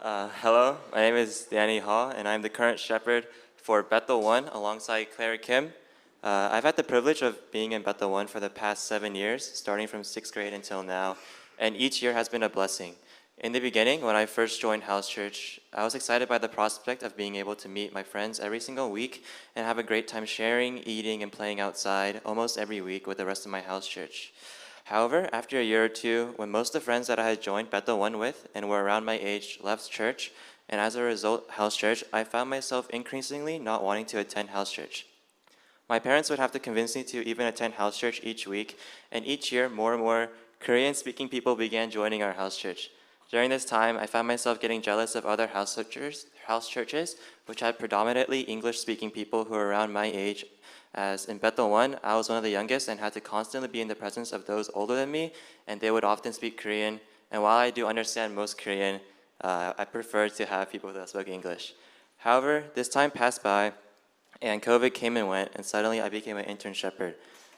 Hello, my name is Danny Ha, and I'm the current shepherd for Bethel 1 alongside Claire Kim. I've had the privilege of being in Bethel 1 for the past 7 years, starting from 6th grade until now, and each year has been a blessing. In the beginning, when I first joined house church, I was excited by the prospect of being able to meet my friends every single week and have a great time sharing, eating, and playing outside almost every week with the rest of my house church. However, after a year or two, when most of the friends that I had joined Bethel 1 with and were around my age left church, and as a result, house church, I found myself increasingly not wanting to attend house church. My parents would have to convince me to even attend house church each week, and each year, more and more Korean-speaking people began joining our house church. During this time, I found myself getting jealous of other house churches, which had predominantly English-speaking people who were around my age. As in Bethel 1, I was one of the youngest and had to constantly be in the presence of those older than me, and they would often speak Korean. And while I do understand most Korean, I prefer to have people that spoke English. However, this time passed by, and COVID came and went, and suddenly I became an intern shepherd.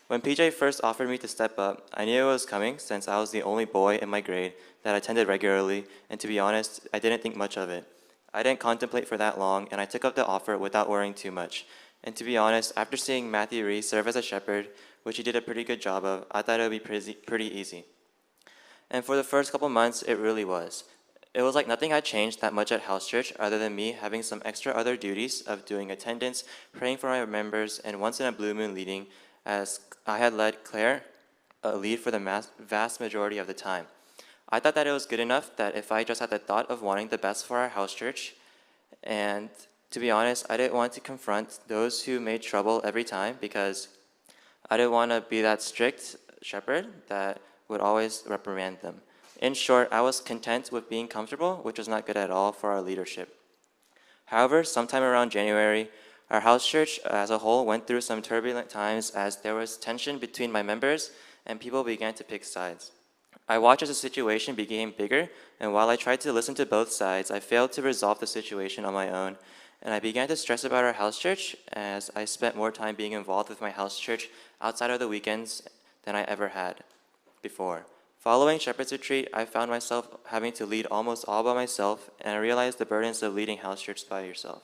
When PJ first offered me to step up, I knew it was coming since I was the only boy in my grade that attended regularly, and to be honest, I didn't think much of it. I didn't contemplate for that long, and I took up the offer without worrying too much. And to be honest, after seeing Matthew Ree serve as a shepherd, which he did a pretty good job of, I thought it would be pretty easy. And for the first couple months, it really was. It was like nothing had changed that much at house church other than me having some extra other duties of doing attendance, praying for my members, and once in a blue moon leading, as I had led Claire a lead for the vast majority of the time. I thought that it was good enough that if I just had the thought of wanting the best for our house church, and to be honest, I didn't want to confront those who made trouble every time because I didn't want to be that strict shepherd that would always reprimand them. In short, I was content with being comfortable, which was not good at all for our leadership. However, sometime around January, our house church as a whole went through some turbulent times as there was tension between my members and people began to pick sides. I watched as the situation became bigger, and while I tried to listen to both sides, I failed to resolve the situation on my own, and I began to stress about our house church as I spent more time being involved with my house church outside of the weekends than I ever had before. Following Shepherd's Retreat, I found myself having to lead almost all by myself, and I realized the burdens of leading house church by yourself.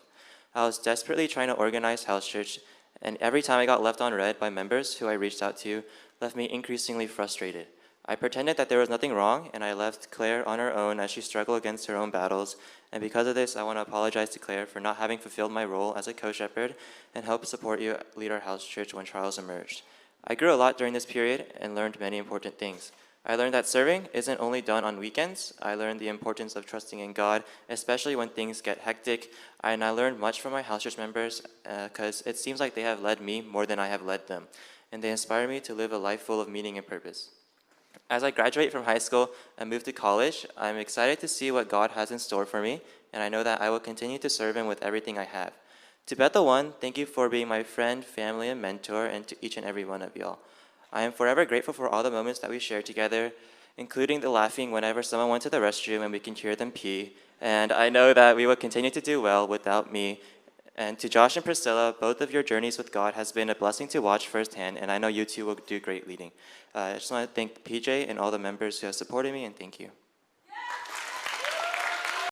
I was desperately trying to organize house church, and every time I got left on red by members who I reached out to, left me increasingly frustrated. I pretended that there was nothing wrong, and I left Claire on her own as she struggled against her own battles, and because of this, I want to apologize to Claire for not having fulfilled my role as a co-shepherd and help support you lead our house church when trials emerged. I grew a lot during this period and learned many important things. I learned that serving isn't only done on weekends. I learned the importance of trusting in God, especially when things get hectic. And I learned much from my house church members because it seems like they have led me more than I have led them. And they inspire me to live a life full of meaning and purpose. As I graduate from high school and move to college, I'm excited to see what God has in store for me, and I know that I will continue to serve Him with everything I have. To Bethel 1, thank you for being my friend, family, and mentor, and to each and every one of y'all. I am forever grateful for all the moments that we shared together, including the laughing whenever someone went to the restroom and we can hear them pee, and I know that we will continue to do well without me. And to Josh and Priscilla, both of your journeys with God has been a blessing to watch firsthand, and I know you two will do great leading. I just want to thank PJ and all the members who have supported me, and thank you.